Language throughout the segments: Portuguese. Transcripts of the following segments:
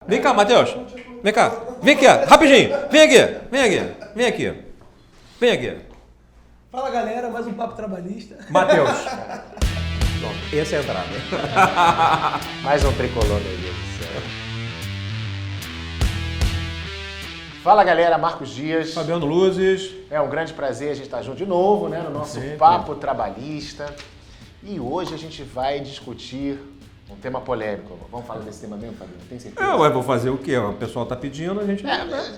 Vem cá, Matheus. Vem cá. Vem aqui, rapidinho. Vem aqui. Vem aqui. Vem aqui. Vem aqui. Fala, galera. Mais um papo trabalhista. Matheus. Pronto, essa é a entrada. Mais um tricolor, meu Deus do céu. Fala, galera. Marcos Dias. Fabiano Luzes. É um grande prazer a gente estar junto de novo, né, no nosso Papo Trabalhista. E hoje a gente vai discutir um tema polêmico. Vamos falar desse tema mesmo, Fabiano? Tem certeza? Eu vou fazer o quê? O pessoal tá pedindo, a gente...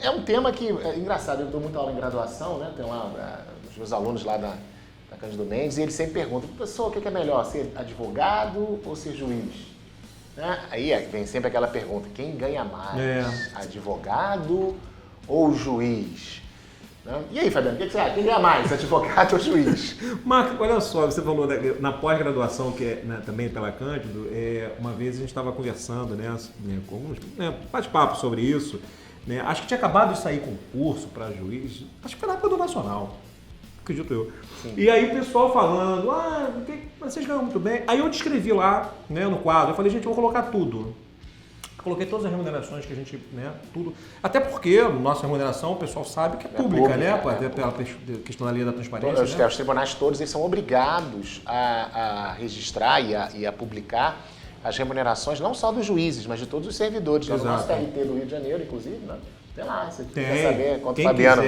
É um tema que é engraçado. Eu dou muita aula em graduação, né? Tem lá os meus alunos lá da Cândido Mendes e eles sempre perguntam, professor, o que é melhor, ser advogado ou ser juiz? Né? Aí vem sempre aquela pergunta, quem ganha mais, advogado ou juiz? Né? E aí, Fabiano, o que você acha? Quem ganha mais, advogado ou juiz? Marco, olha só, você falou na pós-graduação, que é também pela Cândido, uma vez a gente estava conversando, com alguns bate-papo sobre isso, né? Acho que tinha acabado de sair concurso para juiz, acho que foi na época do Nacional, acredito eu. Sim. E aí o pessoal falando, vocês ganham muito bem. Aí eu descrevi lá, né, no quadro, eu falei, gente, eu vou colocar tudo. Coloquei todas as remunerações que a gente, tudo. Até porque a nossa remuneração, o pessoal sabe que é pública, né? Até pela questão da lei da transparência. Os tribunais todos eles são obrigados a registrar e a publicar as remunerações, não só dos juízes, mas de todos os servidores. No nosso TRT do Rio de Janeiro, inclusive, né? Tem lá, se quiser saber quanto o Fabiano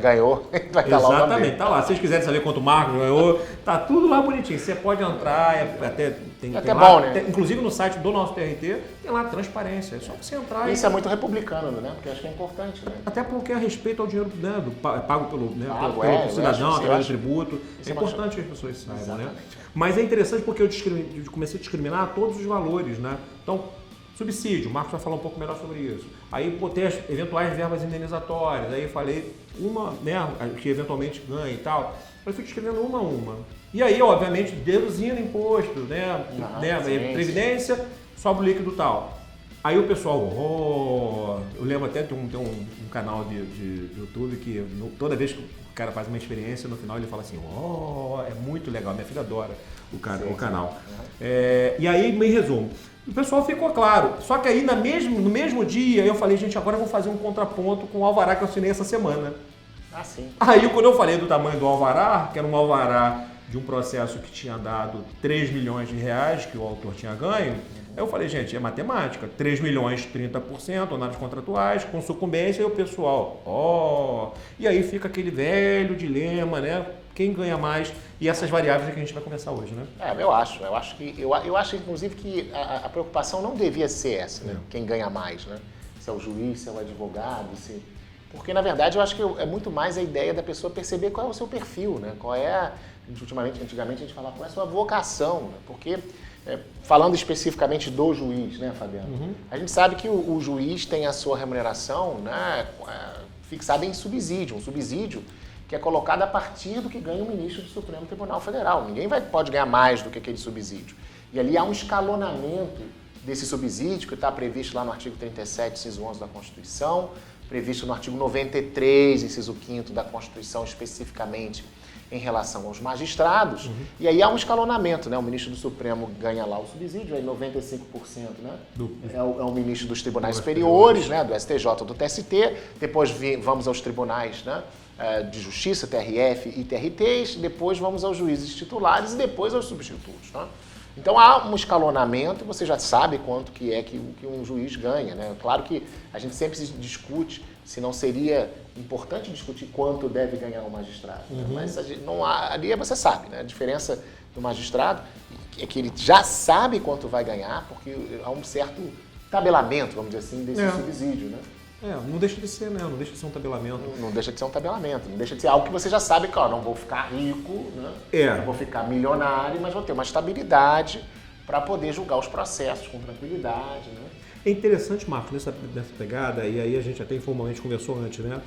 ganhou, vai estar lá o nome dele. Exatamente, tá lá. Se vocês quiserem saber quanto o Marcos ganhou, tá tudo lá bonitinho. Você pode entrar, tem até lá, bom, né? Inclusive no site do nosso TRT, tem lá transparência. É só você entrar. Isso é muito republicano, né? Porque acho que é importante, né? Até porque é respeito ao dinheiro pago pelo cidadão, através do tributo. É importante que as pessoas saibam, né? Mas é interessante porque eu comecei a discriminar todos os valores, né? Então, subsídio, o Marcos vai falar um pouco melhor sobre isso. Aí botei as eventuais verbas indenizatórias, aí falei que eventualmente ganha e tal. Eu fui descrevendo uma a uma. E aí, obviamente, deduzindo imposto, previdência, sobe o líquido tal. Aí o pessoal, eu lembro até de um canal de YouTube que toda vez que o cara faz uma experiência, no final ele fala assim, é muito legal, minha filha adora o canal. E aí, em resumo, o pessoal ficou claro. Só que aí, no mesmo dia, eu falei, gente, agora eu vou fazer um contraponto com o alvará que eu assinei essa semana. Sim. Aí, quando eu falei do tamanho do alvará, que era um alvará de um processo que tinha dado 3 milhões de reais, que o autor tinha ganho, eu falei, gente, é matemática, 3 milhões, 30%, honorários contratuais, com sucumbência, e o pessoal, E aí fica aquele velho dilema, né? Quem ganha mais? E essas variáveis é que a gente vai conversar hoje, né? Eu acho inclusive que a preocupação não devia ser essa, né? Quem ganha mais, né? Se é o juiz, se é o advogado, Porque, na verdade, eu acho que é muito mais a ideia da pessoa perceber qual é o seu perfil, né? Antigamente a gente falava qual é a sua vocação, né? Porque, falando especificamente do juiz, né, Fabiano? A gente sabe que o juiz tem a sua remuneração, né, fixada em subsídio, um subsídio que é colocado a partir do que ganha o ministro do Supremo Tribunal Federal. Ninguém pode ganhar mais do que aquele subsídio. E ali há um escalonamento desse subsídio que está previsto lá no artigo 37, inciso 11 da Constituição, previsto no artigo 93, inciso 5º da Constituição, especificamente em relação aos magistrados. E aí há um escalonamento, né? O ministro do Supremo ganha lá o subsídio, aí 95%, né? É o ministro dos tribunais superiores, né? Do STJ, do TST. Depois vamos aos tribunais, né? De Justiça, TRF e TRTs. Depois vamos aos juízes titulares e depois aos substitutos, né? Então há um escalonamento, você já sabe quanto que um juiz ganha, né? Claro que a gente sempre se discute se não seria importante discutir quanto deve ganhar o magistrado, né? Mas ali você sabe, né? A diferença do magistrado é que ele já sabe quanto vai ganhar, porque há um certo tabelamento, vamos dizer assim, desse subsídio, né? Não deixa de ser, né? Não deixa de ser um tabelamento. Não deixa de ser um tabelamento, não deixa de ser algo que você já sabe que, não vou ficar rico, né? Não vou ficar milionário, mas vou ter uma estabilidade para poder julgar os processos com tranquilidade, né? É interessante, Marcos, nessa pegada, e aí a gente até informalmente conversou antes, né?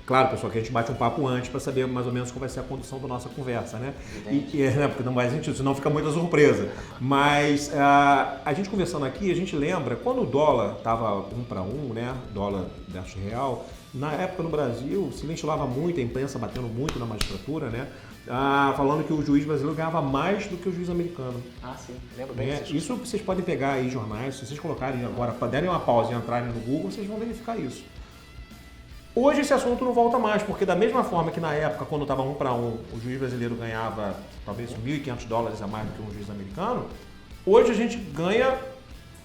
Claro, pessoal, que a gente bate um papo antes para saber mais ou menos qual vai ser a condução da nossa conversa, né? Porque não vai sentido, senão fica muita surpresa. Mas a gente conversando aqui, a gente lembra, quando o dólar estava 1-1, né? Dólar versus real, na época no Brasil se ventilava muito, a imprensa batendo muito na magistratura, né? falando que o juiz brasileiro ganhava mais do que o juiz americano. Ah, sim, lembro bem disso. Isso vocês podem pegar aí jornais, se vocês colocarem agora, derem uma pausa e entrarem no Google, vocês vão verificar isso. Hoje esse assunto não volta mais, porque da mesma forma que na época, quando estava 1 para 1, o juiz brasileiro ganhava talvez $1.500 a mais do que um juiz americano, hoje a gente ganha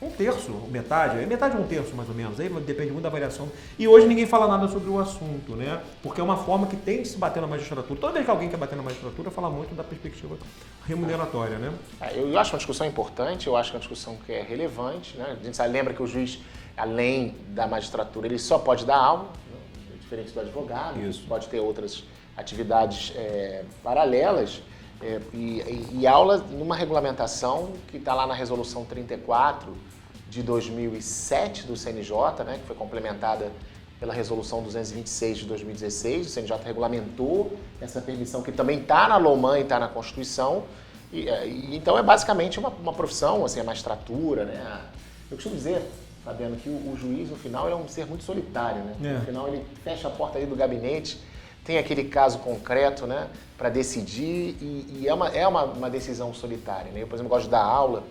um terço, metade ou um terço mais ou menos, aí depende muito da variação. E hoje ninguém fala nada sobre o assunto, né? Porque é uma forma que tem de se bater na magistratura. Toda vez que alguém quer bater na magistratura, fala muito da perspectiva remuneratória, né? Eu acho uma discussão importante, eu acho que é uma discussão que é relevante, né? A gente lembra que o juiz, além da magistratura, ele só pode dar aula, né? Diferente do advogado, pode ter outras atividades paralelas. E aula numa regulamentação que está lá na Resolução 34 de 2007 do CNJ, né, que foi complementada pela Resolução 226 de 2016. O CNJ regulamentou essa permissão que também está na LOMAN e está na Constituição. Então é basicamente uma profissão, assim, a magistratura, né? Eu costumo dizer, Fabiano, que o juiz no final ele é um ser muito solitário, né? No final ele fecha a porta ali do gabinete, tem aquele caso concreto, né, para decidir e é uma decisão solitária, né? Eu, por exemplo, gosto de dar aula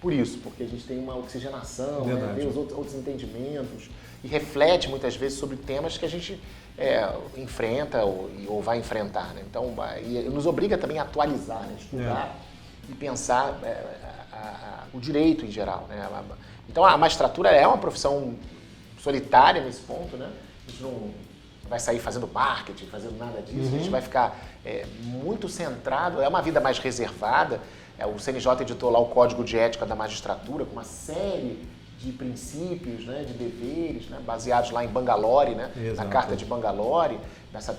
por isso, porque a gente tem uma oxigenação, né, vê os outros entendimentos e reflete muitas vezes sobre temas que a gente enfrenta ou vai enfrentar, né? Então, nos obriga também a atualizar, né, estudar e pensar o direito em geral, né? Então, a magistratura é uma profissão solitária nesse ponto, né? A gente não vai sair fazendo marketing, fazendo nada disso, a gente vai ficar muito centrado, é uma vida mais reservada. O CNJ editou lá o Código de Ética da Magistratura, com uma série de princípios, né, de deveres, né, baseados lá em Bangalore, né, na Carta de Bangalore, nessa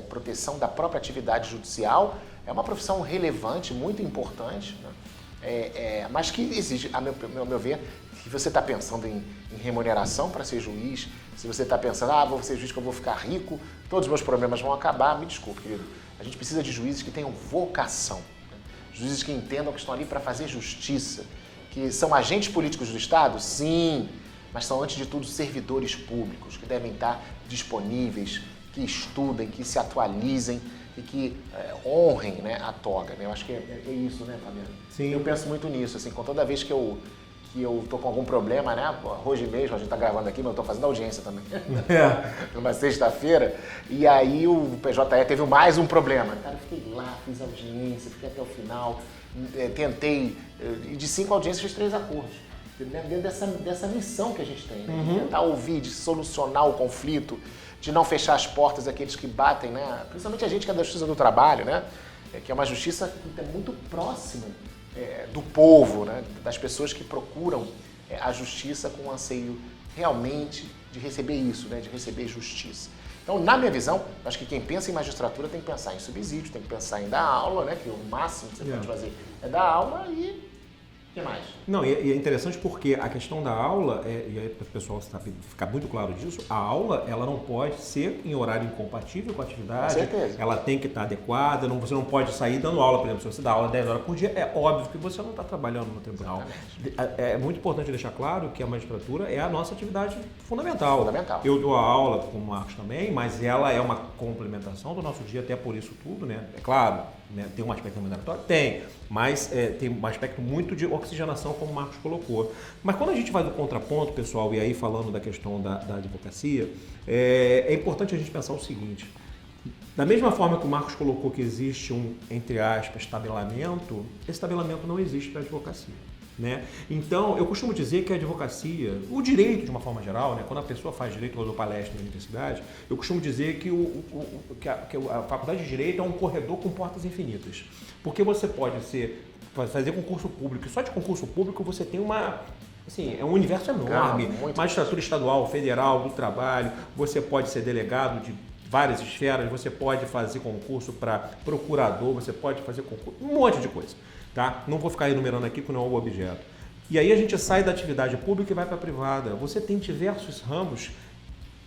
proteção da própria atividade judicial. É uma profissão relevante, muito importante, né, mas que exige, a meu ver, se você está pensando em remuneração para ser juiz, se você está pensando, vou ser juiz que eu vou ficar rico, todos os meus problemas vão acabar, me desculpe, querido. A gente precisa de juízes que tenham vocação, né? Juízes que entendam que estão ali para fazer justiça, que são agentes políticos do Estado, sim, mas são, antes de tudo, servidores públicos, que devem estar disponíveis, que estudem, que se atualizem e que honrem, né, a toga, né? Eu acho que é isso, né, Fabiano? Sim. Eu penso muito nisso, assim, com toda vez que eu tô com algum problema, né? Hoje mesmo, a gente tá gravando aqui, mas eu tô fazendo audiência também. Numa sexta-feira. E aí o PJE teve mais um problema. Cara, eu fiquei lá, fiz audiência, fiquei até o final, tentei, e de 5 audiências fiz 3 acordos. Dentro dessa missão que a gente tem, né? De tentar ouvir, de solucionar o conflito, de não fechar as portas àqueles que batem, né? Principalmente a gente que é da Justiça do Trabalho, né? Que é uma justiça que é muito próxima do povo, né? Das pessoas que procuram a justiça com um anseio realmente de receber isso, né? De receber justiça. Então, na minha visão, acho que quem pensa em magistratura tem que pensar em subsídio, tem que pensar em dar aula, né? Que o máximo que você pode fazer é dar aula e o que mais? Não, e é interessante porque a questão da aula, e aí para o pessoal ficar muito claro disso, a aula ela não pode ser em horário incompatível com a atividade, com certeza. Ela tem que estar adequada, você não pode sair dando aula, por exemplo, se você dá aula 10 horas por dia, é óbvio que você não está trabalhando no tribunal. É muito importante deixar claro que a magistratura é a nossa atividade fundamental. Eu dou a aula com o Marcos também, mas ela é uma complementação do nosso dia, até por isso tudo, né? É claro, né? Tem um aspecto remuneratório? Tem, mas tem um aspecto muito de oxigenação, como o Marcos colocou. Mas quando a gente vai do contraponto, pessoal, e aí falando da questão da advocacia, é importante a gente pensar o seguinte: da mesma forma que o Marcos colocou que existe um, entre aspas, tabelamento, esse tabelamento não existe para a advocacia, né? Então, eu costumo dizer que a advocacia, o direito de uma forma geral, né, quando a pessoa faz direito, eu dou palestra na universidade, eu costumo dizer que a faculdade de direito é um corredor com portas infinitas, porque você pode fazer concurso público, e só de concurso público você tem assim, é um universo enorme, magistratura estadual, federal, do trabalho, você pode ser delegado de várias esferas, você pode fazer concurso para procurador, você pode fazer concurso, um monte de coisa, tá? Não vou ficar enumerando aqui porque não é o objeto. E aí a gente sai da atividade pública e vai para a privada. Você tem diversos ramos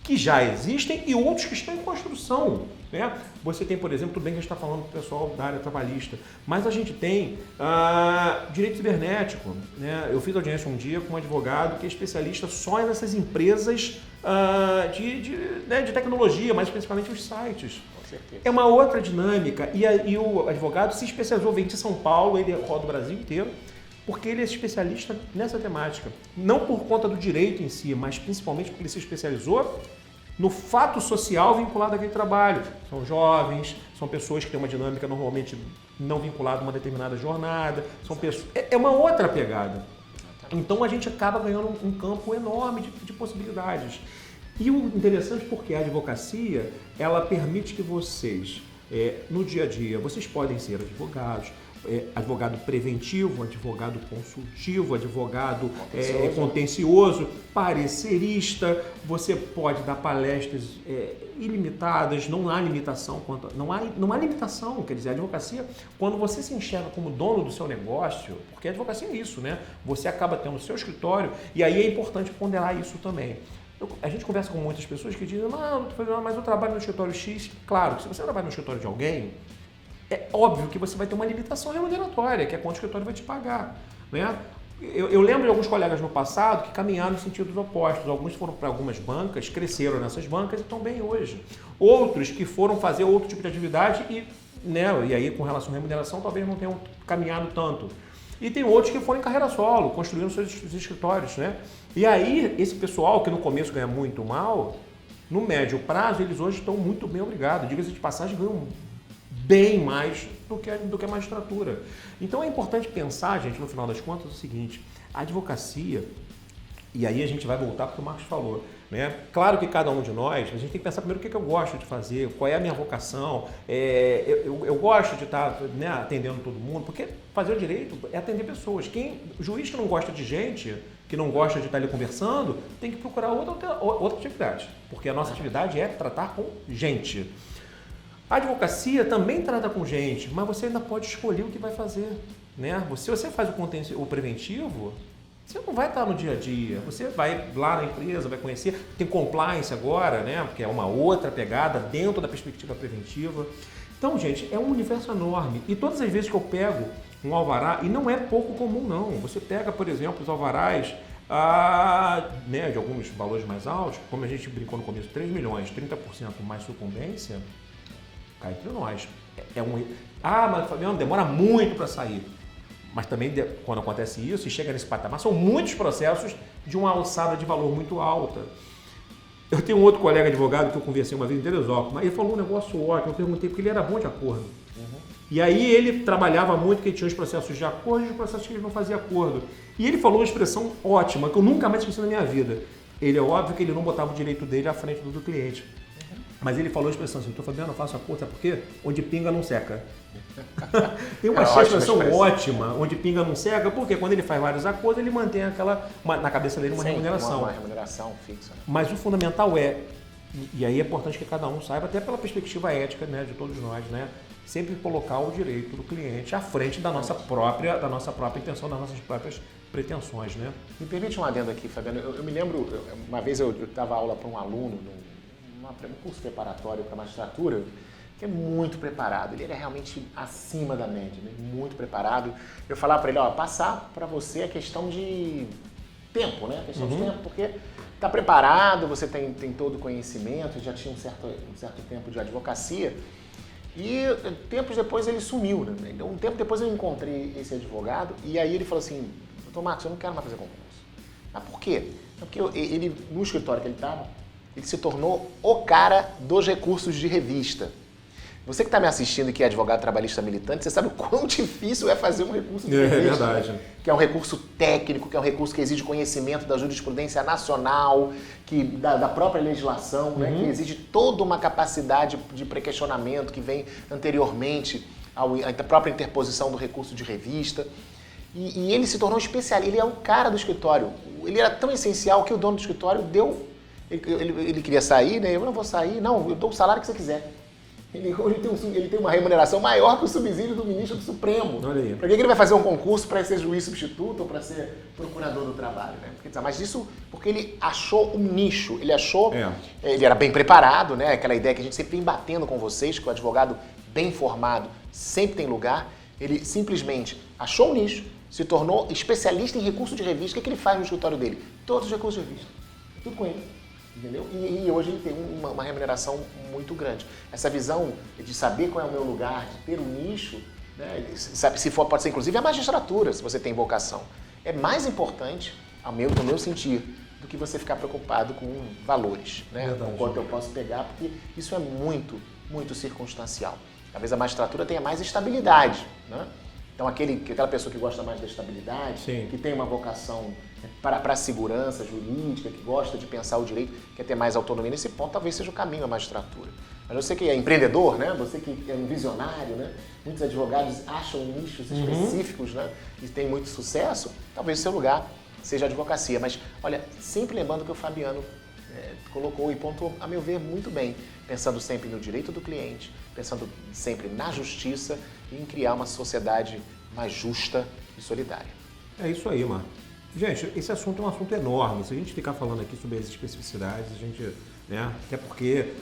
que já existem e outros que estão em construção, né? Você tem, por exemplo, tudo bem que a gente está falando para o pessoal da área trabalhista, mas a gente tem direito cibernético, né? Eu fiz audiência um dia com um advogado que é especialista só nessas empresas de tecnologia, mas principalmente os sites. certeza. É uma outra dinâmica e o advogado se especializou, vem de São Paulo, ele roda o Brasil inteiro, porque ele é especialista nessa temática. Não por conta do direito em si, mas principalmente porque ele se especializou no fato social vinculado àquele trabalho. São jovens, são pessoas que têm uma dinâmica normalmente não vinculada a uma determinada jornada, são pessoas... É uma outra pegada. Então a gente acaba ganhando um campo enorme de possibilidades. E o interessante é porque a advocacia, ela permite que vocês, no dia a dia, vocês podem ser advogados, advogado preventivo, advogado consultivo, advogado contencioso, parecerista, você pode dar palestras ilimitadas, não há limitação, não há limitação, quer dizer, a advocacia, quando você se enxerga como dono do seu negócio, porque a advocacia é isso, né? Você acaba tendo o seu escritório e aí é importante ponderar isso também. A gente conversa com muitas pessoas que dizem, mas eu trabalho no escritório X. Claro, se você trabalha no escritório de alguém, é óbvio que você vai ter uma limitação remuneratória, que é quanto o escritório vai te pagar, né? Eu lembro de alguns colegas no passado que caminharam em sentidos opostos. Alguns foram para algumas bancas, cresceram nessas bancas e estão bem hoje. Outros que foram fazer outro tipo de atividade e aí com relação à remuneração talvez não tenham caminhado tanto. E tem outros que foram em carreira solo, construindo seus escritórios, né? E aí, esse pessoal que no começo ganha muito mal, no médio prazo, eles hoje estão muito bem, obrigado. Diga-se de passagem, ganham bem mais do que a magistratura. Então é importante pensar, gente, no final das contas, o seguinte, a advocacia, e aí a gente vai voltar para o que o Marcos falou, né? Claro que cada um de nós, a gente tem que pensar primeiro o que eu gosto de fazer, qual é a minha vocação. Eu gosto de estar, né, atendendo todo mundo, porque fazer o direito é atender pessoas. Juiz que não gosta de gente, que não gosta de estar ali conversando, tem que procurar outra atividade, porque a nossa atividade é tratar com gente. A advocacia também trata com gente, mas você ainda pode escolher o que vai fazer, né? Se você faz o preventivo, você não vai estar no dia a dia, você vai lá na empresa, vai conhecer, tem compliance agora, né? Porque é uma outra pegada dentro da perspectiva preventiva. Então, gente, é um universo enorme. E todas as vezes que eu pego um alvará, e não é pouco comum não, você pega, por exemplo, os alvarás né, de alguns valores mais altos, como a gente brincou no começo, 3 milhões, 30% mais sucumbência, cá entre nós. Mas Fabiano, demora muito para sair. Mas também, quando acontece isso e chega nesse patamar, são muitos processos de uma alçada de valor muito alta. Eu tenho um outro colega advogado que eu conversei uma vez em Teresópolis, mas ele falou um negócio ótimo, eu perguntei porque ele era bom de acordo. E aí ele trabalhava muito, que ele tinha os processos de acordo e os processos que ele não fazia acordo. E ele falou uma expressão ótima, que eu nunca mais esqueci na minha vida. É óbvio que ele não botava o direito dele à frente do cliente. Mas ele falou a expressão assim, Fabiano, eu faço acordo, sabe por quê? Onde pinga não seca. Tem uma expressão ótima, onde pinga não seca, porque quando ele faz vários acordos, ele mantém na cabeça dele uma remuneração. Uma remuneração fixa. Né? Mas o fundamental e aí é importante que cada um saiba, até pela perspectiva ética, né, de todos nós, né, sempre colocar o direito do cliente à frente da nossa própria intenção, das nossas próprias pretensões, né? Me permite um adendo aqui, Fabiano. Eu me lembro, uma vez eu dava aula para um aluno num curso preparatório para magistratura, que é muito preparado, ele era realmente acima da média, né? Muito preparado. Eu falava para ele, passar para você a questão de tempo, né? A questão de tempo, porque está preparado, você tem todo o conhecimento, já tinha um certo tempo de advocacia, e tempos depois ele sumiu, né? Um tempo depois eu encontrei esse advogado, e aí ele falou assim, doutor Marcos, eu não quero mais fazer concurso. Mas por quê? Porque ele, no escritório que ele estava, ele se tornou o cara dos recursos de revista. Você que está me assistindo e que é advogado trabalhista militante, você sabe o quão difícil é fazer um recurso de revista. É verdade. Né? Que é um recurso técnico, que é um recurso que exige conhecimento da jurisprudência nacional, da própria legislação, né? Que exige toda uma capacidade de pré-questionamento que vem anteriormente à própria interposição do recurso de revista. E ele se tornou especialista, ele é o cara do escritório. Ele era tão essencial que o dono do escritório deu... Ele queria sair, né? Eu não vou sair, não, eu dou o salário que você quiser. Ele tem uma remuneração maior que o subsídio do ministro do Supremo. Olha aí. Para que ele vai fazer um concurso para ser juiz substituto ou para ser procurador do trabalho, né? Mas isso porque ele achou um nicho, ele achou... Ele era bem preparado, né? Aquela ideia que a gente sempre vem batendo com vocês, que o advogado bem formado sempre tem lugar. Ele simplesmente achou um nicho, se tornou especialista em recurso de revista. O que ele faz no escritório dele? Todos os recursos de revista. Tudo com ele. entendeu? E hoje ele tem uma remuneração muito grande. Essa visão de saber qual é o meu lugar, de ter um nicho, né? Sabe, se for, pode ser inclusive a magistratura, se você tem vocação. É mais importante, no meu sentir, do que você ficar preocupado com valores, né? Com quanto eu posso pegar, porque isso é muito, muito circunstancial. Talvez a magistratura tenha mais estabilidade, né? Então aquela pessoa que gosta mais da estabilidade, sim, que tem uma vocação para a segurança jurídica, que gosta de pensar o direito, quer ter mais autonomia nesse ponto, talvez seja o caminho a magistratura. Mas você que é empreendedor, né? Você que é um visionário, né? Muitos advogados acham nichos específicos, né? E tem muito sucesso, talvez o seu lugar seja a advocacia. Mas, olha, sempre lembrando que o Fabiano colocou e pontuou, a meu ver, muito bem, pensando sempre no direito do cliente, pensando sempre na justiça e em criar uma sociedade mais justa e solidária. É isso aí, Marco. Gente, esse assunto é um assunto enorme. Se a gente ficar falando aqui sobre as especificidades, a gente, né? Até porque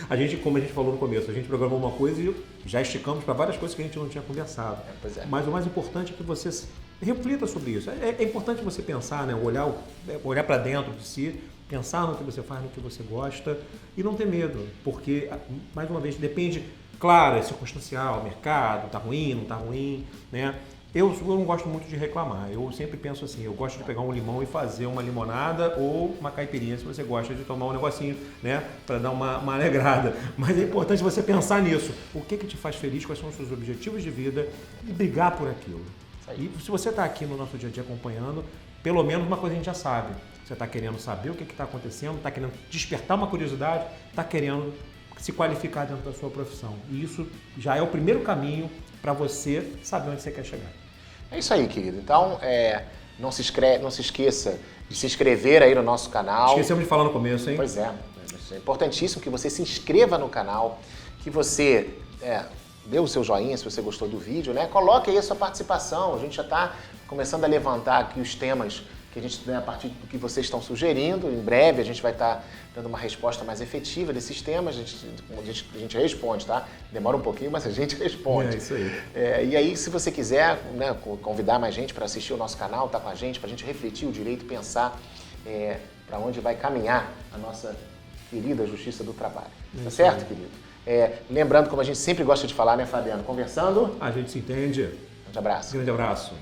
a gente, como a gente falou no começo, a gente programou uma coisa e já esticamos para várias coisas que a gente não tinha conversado. Pois é. Mas o mais importante é que você reflita sobre isso. É importante você pensar, né? Olhar para dentro de si, pensar no que você faz, no que você gosta e não ter medo, porque, mais uma vez, depende, claro, é circunstancial, o mercado tá ruim, não tá ruim, né? Eu não gosto muito de reclamar, eu sempre penso assim, eu gosto de pegar um limão e fazer uma limonada ou uma caipirinha, se você gosta de tomar um negocinho, né, para dar uma alegrada. Mas é importante você pensar nisso, o que te faz feliz, quais são os seus objetivos de vida e brigar por aquilo. E se você está aqui no nosso dia a dia acompanhando, pelo menos uma coisa a gente já sabe, você está querendo saber o que está acontecendo, está querendo despertar uma curiosidade, está querendo se qualificar dentro da sua profissão. E isso já é o primeiro caminho para você saber onde você quer chegar. É isso aí, querido. Então, não se esqueça de se inscrever aí no nosso canal. Esquecemos de falar no começo, hein? Pois é. É importantíssimo que você se inscreva no canal, que você dê o seu joinha se você gostou do vídeo, né? Coloque aí a sua participação. A gente já está começando a levantar aqui os temas que a gente, a partir do que vocês estão sugerindo. Em breve a gente vai estar dando uma resposta mais efetiva desses temas. A gente responde, tá? Demora um pouquinho, mas a gente responde. É isso aí. E aí, se você quiser, né, convidar mais gente para assistir o nosso canal, tá com a gente, para a gente refletir o direito, pensar para onde vai caminhar a nossa querida Justiça do Trabalho. Tá certo, querido? Lembrando, como a gente sempre gosta de falar, né, Fabiano? Conversando, a gente se entende. Grande abraço. Grande abraço.